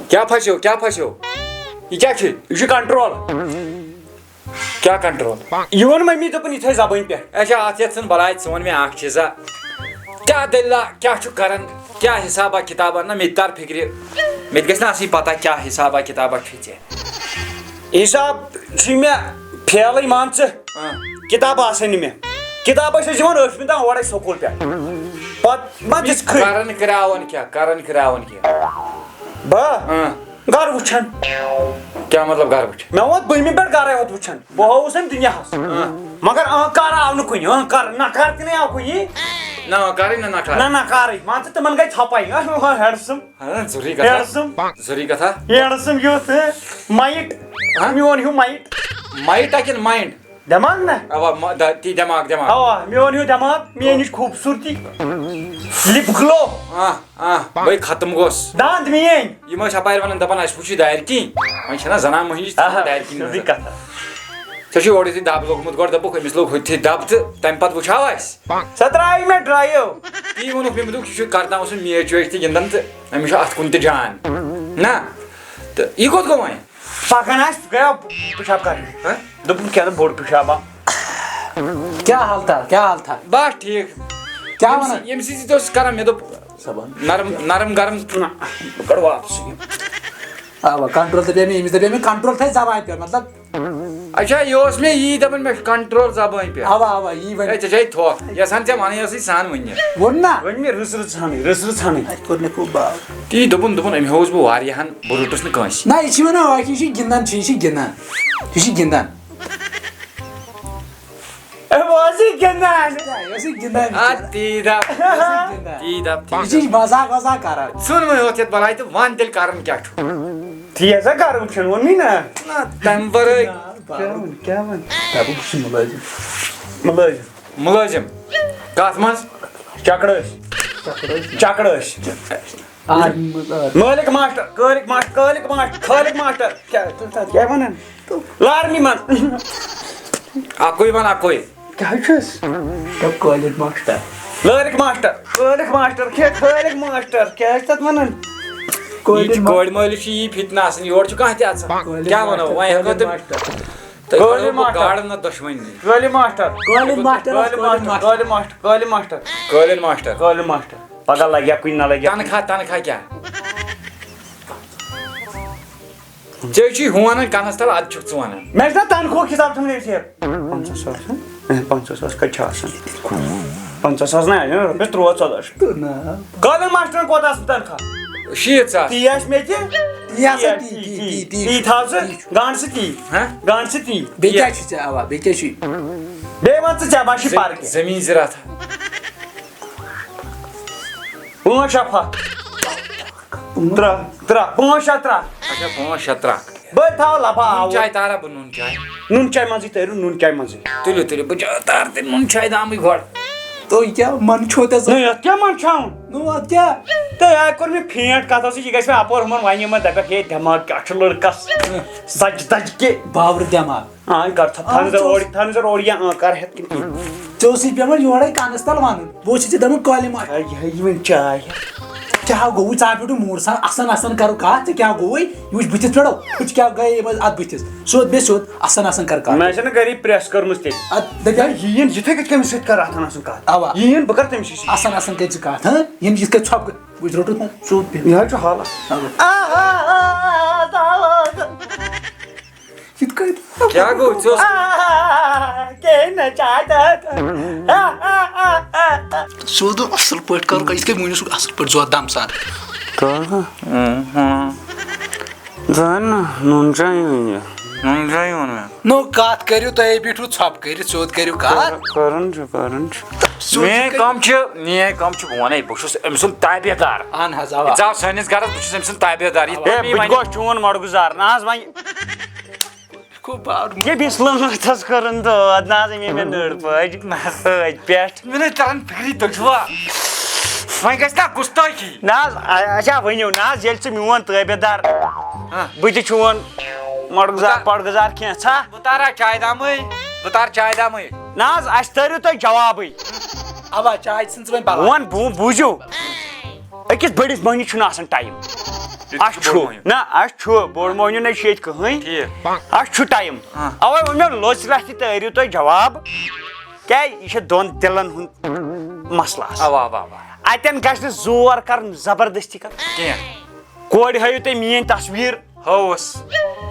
کیا پھسیو یہ کیا یہ کنٹرول کیا کنٹرول یہ وون ممی دپن یہ تھے زبان پہ اچھا ات یتھ بلاے ژٕ وَن مےٚ اکھ چیٖزا کیٛاہ دٔلیٖلہ کیٛاہ چھُ کران کیٛاہ حسابہ کتابہ نہ مےٚ تہِ تر فکرِ مےٚ تہِ گژھِ نہ آسٕنۍ پتہ کیٛاہ حسابہ کتابہ چھُے ژےٚ حساب چھ مےٚ پھیلٕے مان ژٕ کتاب آسان نہٕ مےٚ کتاب ٲسۍ یِوان ٲٹھمہِ تام اورے سکوٗل پٮ۪ٹھ پتہٕ ما دِژ کران کراون کیٛاہ بہٕ گرٕ وٕچھان کیٛاہ مطلب گرٕ وٕچھ مےٚ ووت بٔہمہِ پٮ۪ٹھ گرے ہوت وٕچھان بہٕ ہووُس أمۍ دُنیاہس مگر کر آو نہٕ کُنہِ کر نکار تہِ نَے آو کُنی نہ کرٕنۍ نہ نکار نہ نکارٕے مان ژٕ تِمن گٔے ژھۄپے ہیڈسم ضروٗری کتھا ہیڈسم یُتھ مایٹ میون ہیوٗ مایٹ مایٹا کِنہٕ مایِنڈ دٮ۪ماغ نہ اوا تی دٮ۪ماغ اوا میون ہیوٗ دٮ۪ماغ میٲنۍ ہِش خوٗبصوٗرتی لِپ گلو بٲے ختم گوٚس دانٛد میٲنۍ یِم ٲسۍ ہپارِ ونان دپان اَسہِ وٕچھ یہِ دارِ کِنۍ وۄنۍ چھَنہ زنان مٔہنِو دارِ کِنۍ کتھا ژےٚ چھُے یورٕ یُتھُے دب لوگمُت گۄڈٕ دوٚپُکھ أمِس لوگ ہُتھی دب تہٕ تَمہِ پتہٕ وٕچھاو اَسہِ سۄ ترٛایہِ مےٚ ڈرایو تی ووٚنُکھ مےٚ دوٚپُکھ یہِ چھُ کرناوُن سُہ میچ ویچ تہِ گِنٛدان تہٕ أمِس چھُ اَتھ کُن تہِ جان نہ تہٕ یہِ کوٚت گوٚو وۄنۍ پکان آسہِ گٔیو پِشاب کرنہِ دوٚپُن کیٛاہ بوٚڑ پِشابا کیا حال تھا بس ٹھیٖک کیا وَنان ییٚمہِ سۭتۍ تہِ اوس کران مےٚ دوٚپ نرم گرم بہٕ کڑٕ واپس اوا کنٹرول تو أمِس دپے مےٚ کنٹرول تھایہِ زبانہِ پٮ۪ٹھ مطلب اچھا یہِ اوس مےٚ یی دپان مےٚ چھُ کنٹرول زبٲنۍ پٮ۪ٹھ اوا یی ہے وۄنۍ ژےٚ چھے تھوکھ یژھان ژےٚ وَنٕنۍ ٲسٕے سان وٕنہِ ووٚن نا وۄنۍ مےٚ رٕژ ژھانٕنۍ اَتہِ کوٚر مےٚ خوٗب باو تی دوٚپُن أمۍ ہیوٚوُس بہٕ واریاہن بہٕ روٚٹُس نہٕ کٲنٛسہِ نہ یہِ چھِ وَنان واقعی یہِ چھِ گِنٛدان یہِ چھِ گِنٛدان تی دپ یہِ چھِ مزاق وزاق کران ژھٕن وۄنۍ یوت یتھ بلاے تہٕ وَن تیٚلہِ کران کیٛاہ چھُ تی ہسا گرٕ وٕچھان ووٚنمے نا تمہِ ورٲے کیٛاہ وَن بہٕ چھُس مُلٲزِم مُلٲزِم کتھ منٛز چکرٕ ٲسۍ مٲلِک ماشٹر خٲلِق ماشٹر کیٛاہ وَنان لارمی منٛز اکُے وَن اکُے کیٛاہ چھُس کالج ماشٹر خٲلِق ماشٹر کیٛاہ چھِ تتھ وَنان یہِ چھُ کورِ مٲلِس چھُ یی فتنہٕ آسان یورٕ چھُ کانٛہہ تہِ اژان کیٛاہ وَنو وۄنۍ ہٮ۪کو تُہۍ گاڈٕ نہ دۄشوٕنی قٲلِن ماشٹر پگاہ لگیا کُنہِ نہ لگیا تنخواہ کیٛاہ ژےٚ چھُے ہُہ وَنان کَنَس تل اَدٕ چھُکھ ژٕ وَنان مےٚ چھُ نا تنخواہ حِساب تھوٚمُت ییٚتہِ 50,000 کَتہِ چھِ آسان 50,000 نہ رۄپیَس 13-14 شیٚتھ قٲلِن ماشٹرن کوتاہ آسان تنخواہ 60,000 تی آسہِ مےٚ تہِ تی تھاو ژٕ گنٛڈ ژٕ تی بیٚیہِ کیٛاہ چھُ ژےٚ اوا بیٚیہِ کیٛاہ چھُے بیٚیہِ وَن ژٕ ژےٚ ما چھُے پَرٕ کینٛہہ زٔمیٖن زِرات 5,000 ترٛہ اچھا 5,000 ترٛکھ بہٕ تھاو لبا آوُر چاے تارا بہٕ نُن چاے نُن چاے منٛزٕے تٲرِو نُن چاے منٛزٕے تُلِو بہٕ تار تیٚلہِ نُن چاے دامٕے گۄڈٕ تُہۍ کیٛاہ من چھو ژےٚ نہٕ یتھ کیٛاہ منٛدچھاوُن نو اَدٕ کیٛاہ تہٕ یا کوٚر مےٚ پھیٖنٛٹ کتھ ٲسٕے یہِ گژھِ مےٚ اپور ہُمن وَنہِ یِمن دَپکھ ہے دٮ۪ماغ کیٛاہ چھُ لٔڑکس سجہِ کے باورٕ دٮ۪ماغ تھاونہٕ اوڑ یا کر ہٮ۪تھ کِنہٕ کِہیٖنۍ ژےٚ اوسُے پیٚوان یورے کَنس تل وَنُن بہٕ اوسُے ژےٚ دَپان کالہِ ماشٹر یہِ وۄنۍ چاے کیٛاہ گوٚوُے ژٕ آو پٮ۪ٹھٕ موٗڈ سان اَسان کرو کَتھ ژےٚ کیٛاہ گوٚوُے یہِ وٕچھ بٕتھِس پٮ۪ٹھو وٕچھ کیٛاہ گٔیے اَتھ بٕتھِس سیوٚد بیٚیہِ سیوٚد اَسان کر کَتھ مےٚ چھَنہٕ گرِ پرٛیس کٔرمٕژ تیٚلہِ اَدٕ دَپے یِیِن یِتھٕے کٔنۍ کٔمِس سۭتۍ کر اَتھن آسان کَتھ اَوا یِیِن بہٕ کَرٕ تٔمِس سۭتۍ اَسان کٔرۍ ژٕ کَتھ یِم یِتھ کٔنۍ ژھۄپہٕ وٕچھ روٚٹُس وۄنۍ سیوٚد یہِ حظ چھُ حالات یِتھ کٔنۍ کیٛاہ گوٚو ژٕ اوس سیوٚد اَصٕل پٲٹھۍ کَرو یِتھ کٔنۍ مٲنِو اَصٕل پٲٹھۍ زور دم سان نُن چاے ووٚن مےٚ نو کَتھ کٔرِو تُہۍ بیٖٹھِو ژھۄپہٕ کٔرِتھ سیوٚد کٔرِو کَتھ کران چھُ میٲنۍ کٲم چھِ بہٕ وَنے بہٕ چھُس أمۍ سُنٛد تابے دار اہن حظ اوا ژٕ آو سٲنِس گرس بہٕ چھُس أمۍ سُنٛد تابے دار بہٕ تہِ گوٚو چون مۄڑگُزار نہ حظ وۄنۍ یہِ بِسلٲتھس کٔرٕن دٲد نہ حظ أمۍ مےٚ نٔر پٲج سۭتۍ پٮ۪ٹھ مےٚ نَے تران فِکری تُہۍ چھُوا وۄنۍ گژھِ نا گُستٲخی نہ حظ اچھا ؤنِو نہ حظ ییٚلہِ ژٕ میون تٲبے دار بہٕ تہِ چون مۄڑگُزار پۄڑگُزار کینٛژھا بہٕ تارا چاے دامٕے نہ حظ اَسہِ تٲرِو تُہۍ جوابٕے اوا چاے ژھٕن ژٕ وۄنۍ بَلاے وۄنۍ بوٗزِو أکِس بٔڑِس مٔہنِوِس چھُنہٕ آسان ٹایم اچھا بوڑ مہنیو نہ شیت کہین ٹھیک اچھا ٹائم اوے ونیو لوچ رہتی تٲرِو تُہۍ جواب کیا یہ چھُ دۄن دِلن ہُنٛد مسلہٕ اوا اوا اوا اتٮ۪ن گژھِ نہٕ زور کرُن زبردستی کرُن کینٛہہ کورِ ہٲیِو تُہۍ میٲنۍ تصویٖر ہووُس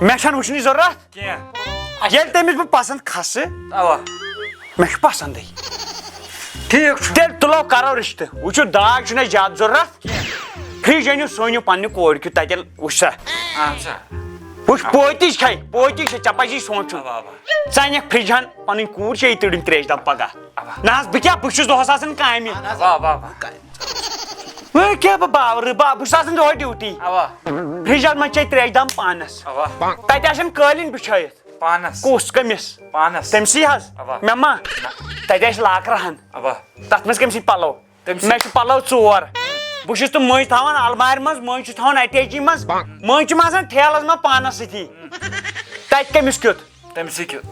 مےٚ چھنہٕ وٕچھنٕچ ضروٗرت کینٛہہ ییٚلہِ تٔمِس بہٕ پسنٛد کھسہٕ اوا مےٚ چھُ پسنٛدٕے ٹھیٖک چھُ تیٚلہِ تُلو کرو رِشتہٕ وٕچھِو داج چھُنہٕ اَسہِ زیادٕ ضروٗرت فرج أنِو سُہ أنِو پننہِ کورِ کیُتھ تتٮ۪ن وٕچھ سا اہن سا وٕچھ پوتِچ کھے پوتِچ چھے ژےٚ پزی سونٛچُن اوا اوا ژٕ انکھ فرج ہن پنٕنۍ کوٗر چھے یہِ تٔڑِنۍ تریش دب پگاہ نہ حظ بہٕ کیٛاہ بہٕ چھُس دۄہس آسان کامہِ اوا اوا اوا وۄنۍ کیٛاہ بہٕ باورٕ بہٕ چھُس آسان دۄہے ڈیوٹی اوا فرجس منٛز چے تریش دم پانس اوا تتہِ آسن قٲلیٖن بِچھٲیِتھ پانس کُس کٔمِس پانس تٔمسٕے حظ اوا مےٚ ما تتہِ آسہِ لاکرٕ ہن اوا تتھ منٛز کٔمۍ سٕنٛدۍ پلو تٔمۍ مےٚ چھِ پلو ژور بہٕ چھُس تِم مٔنٛزۍ تھاوان المارِ منٛز مٔنٛزۍ چھُس تھاوان اٹیچی منٛز مٔنٛزۍ چھُم آسان ٹھیلس منٛز پانس سۭتی تتہِ کٔمِس کیُتھ تٔمسٕے کیُتھ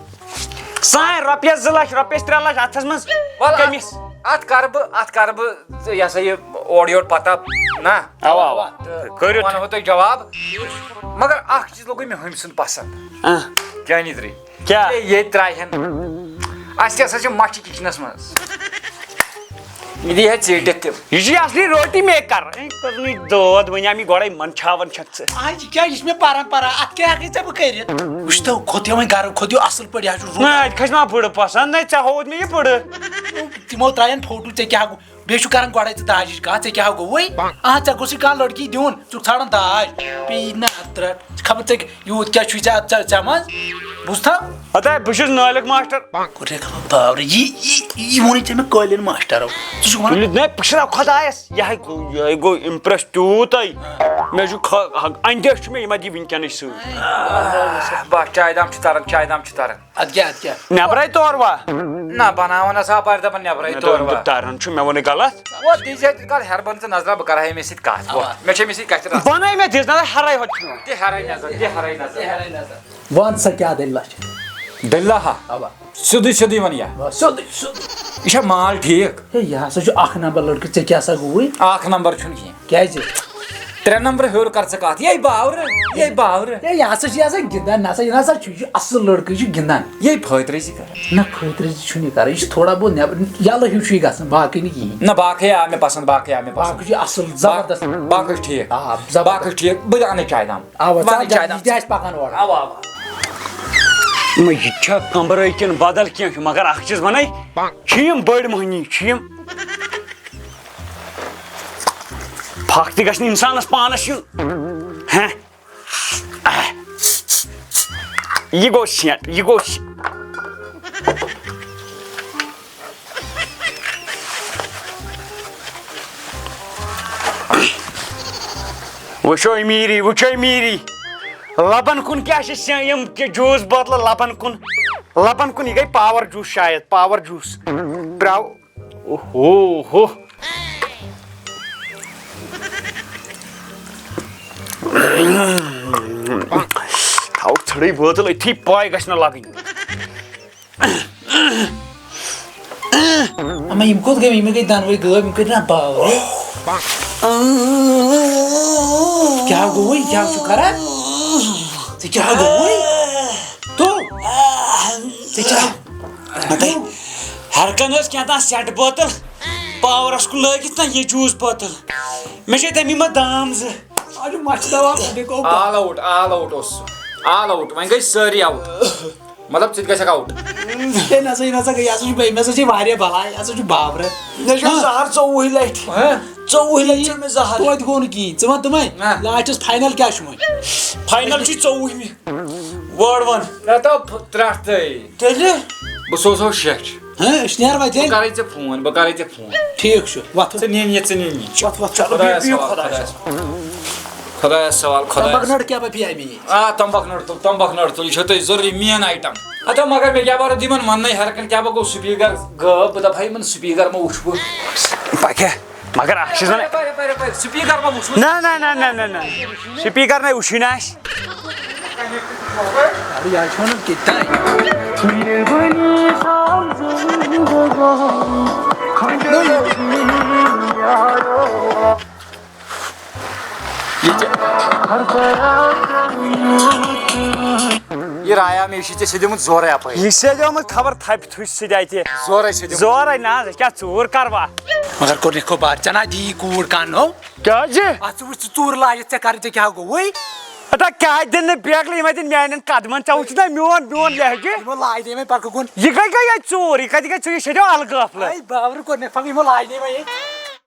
سٲنۍ رۄپیس 2 لچھ رۄپیس 3 لچھ اتھس منٛز کٔمِس اتھ کرٕ بہٕ یہِ ہسا یہِ اورٕ یورٕ پتہ نا اوا اوا کٔرِو ونہو تۄہہِ جواب مگر اکھ چیٖز لوٚگُے مےٚ ہُمہِ سُنٛد پسنٛد جانِدری کیٛاہ ییٚتہِ ترٛایہن اَسہِ ہسا چھِ مچھِ کِچنس منٛز یہِ دی ہے ژیٖٹِتھ تِم یہِ چھُ اصلی روٹی میکر کٔرنٕے دود وۄنۍ آو مےٚ گۄڈے منٛدچھاوان چھکھ ژٕ آج کیا یہ میں پرمپرا ات کیا ہیٚکے ژےٚ بہٕ کٔرِتھ وٕچھتو کھوٚتیو وۄنۍ گرٕ کھوٚتیو اصٕل پٲٹھۍ یہِ حظ چھُ نہ اَتہِ کھسہِ ما بٕڑٕ پسنٛد نہ ژےٚ ہووُتھ مےٚ یہِ بٕڑٕ تِمو ترٛایَن فوٹو ژےٚ کیٛاہ گوٚو بیٚیہِ چھُ کران گۄڈے ژٕ داجِچ کتھ ژےٚ کیٛاہ گوٚوُے ژےٚ گوٚژھُے کانٛہہ لڑکی دیُن ژٕ چھُکھ ژھانڈان داج پیٚیی نہ خبر ژےٚ یوٗت کیٛاہ چھُے ژےٚ منٛز بوٗزتھا ہتا بہٕ چھُس نٲلِک ماسٹر باورٕ یہِ ووٚنُے ژےٚ مےٚ قٲلیٖن ماسٹرو ژٕ چھُکھ ونان نہ بہٕ چھُس خۄدایس یہِ گوٚو اِمپرٛٮ۪س تیوٗتاے مےٚ چھُ اندیش چھُ مےٚ یہِ ما دی وٕنکیٚنٕچ سۭتۍ بس چاے دام چھُ تران ادٕ کیٛاہ نٮ۪برے تور وا نہ بناوان ہسا اپارِ دپان نٮ۪برٕے تور تران چھُ مےٚ ووٚنُے غلط دی ژےٚ کر ہیربن ژٕ نظرا بہٕ کرٕ ہا أمِس سۭتۍ کتھ مےٚ چھِ أمِس سۭتۍ کتھِ رژھ بنٲے مےٚ دِژ نظر ہرے ہوت چھُ دِ ہرے نظر وَن سا کیٛاہ دٔلیٖلہ چھِ دٔلیٖلہ ہا اوا سیوٚدُے ون یا سیوٚدُے یہِ چھا مال ٹھیٖک ہے یہِ ہسا چھُ اکھ نمبر لڑکہٕ ژےٚ کیٛاہ سا گوٚوُے اکھ نمبر چھُنہٕ کینٛہہ کیٛازِ 3 نمبر ہیوٚر کر ژٕ کتھ یے باورٕ ہے یہِ ہسا چھُ یہِ ہسا گِنٛدان نسا یہِ نسا چھُ یہِ چھُ اصٕل لڑکہٕ یہِ چھُ گِنٛدان یے فٲطرٕ کران نہ فٲطرٕ چھُنہٕ یہِ کران یہِ چھُ تھوڑا بہت نٮ۪بر یَلہٕ ہیوٗ چھُ یہِ گژھان باقٕے نہٕ کِہیٖنۍ نہ باقٕے آو مےٚ پسنٛد باقٕے چھُ اصٕل زبردست باقٕے چھُ ٹھیٖک آ باقٕے چھُ ٹھیٖک بہٕ انہٕ چاے دام یہِ تہِ آسہِ پکان اورٕ اوا یہِ چھا کمبرٲے کِنہٕ بدل کینٛہہ چھُ مگر اکھ چیٖز ونے چھِ یِم بٔڑۍ مٔہنی چھِ یِم پھکھ تہِ گژھِ نہٕ انسانس پانس یُن یہِ گوٚو سیٚٹ یہِ گوٚو وٕچھو امیٖری لبن کُن کیٛاہ چھِ یِم جوٗس بٲتلہٕ لبن کُن یہِ گٔے پاور جوٗس شاید پاور جوٗس ترٛاو اوہو تھاوُکھ ژھٕڑٕے بٲتل أتھی پاے گژھِ نہٕ لگٕنۍ اما یِم کوٚت گٔے یِمے گٔے دۄنوَے غٲب یِم کٔرۍ نا باورٕ کیٛاہ گوٚوُے کیٛاہ چھُکھ کران ژےٚ کیٛاہ گوٚوُے ہرکن ٲس کیٛاہ تام سیٚٹ بٲتل پاورس کُن لٲگِتھ نا یہِ جوٗس بٲتل مےٚ چھے تَمی منٛز دام زٕ مچھ دوا آل آوُٹ اوس آل آوُٹ وۄنۍ گٔے سٲری آوُٹ مطلب ژٕ تہِ گژھکھ آوُٹ ہے نسا یہِ نسا گٔے یہِ ہسا چھُ مےٚ ہسا چھِ واریاہ بلاے یہِ ہسا چھُ باورٕ مےٚ چھُ زہر 24 لٹہِ 24 لٹہِ چھُ مےٚ زہر توتہِ گوٚو نہٕ کِہیٖنۍ ژٕ وَن تِمے لاسٹس فاینل کیٛاہ چھُ وۄنۍ فاینل چھُ 24مہِ وٲڑ ون ترٛٹھٕے تیٚلہِ بہٕ سوزہو شیٚچھ أسۍ نیروا بہٕ تیٚلہِ کرے ژےٚ فون ٹھیٖک چھُ وۄتھ ژٕ نِن یہِ وۄتھ خۄدایس سوال بگنڑ کیٛاہ پیٚیہِ مےٚ آ تمبکھ نٔر تُل یہِ چھو تۄہہِ ضروٗری مین آیٹم اَدٕ مگر مےٚ کیٛاہ بہٕ یِمن وَننَے ہر کانٛہہ کیٛاہ بہٕ گوٚو سُپیٖکر غٲب بہٕ دَپہٕ ہا یِمن سُپیٖکر ما وٕچھٕ بہٕ مگر اکھ چیٖز ونے سُپیٖکر ما وٕچھٕ نہ سپیٖکر نے وٕچھِنۍ آسہِ یہِ چھُ وَنان کِتھ یہ رایا میں یہ سدمت زورے اپ یہ سیدیومت خبر تھپ تھوش سدی زورے سدمت زورے نا کیا ژوٗر کروا مگر کوٚر نہٕ بار ژےٚ نا دی کوٗر کانو کیا جی اتھ ژٕ وٕچھ ژوٗر لٲگِتھ ژےٚ کر ژےٚ کیٛاہ گوٚوُے اتا کیا دن بیگل یہ دن میان قدمن ژےٚ وٕچھ نا میون لہجہِ یِمو لاے دے مےٚ پکہٕ کُن یہ گئی ژوٗر یہ کتہِ گئی ژٕ یہ سیدیو الگ افل باورٕ کوٚر نہٕ یِمو لاے دے مےٚ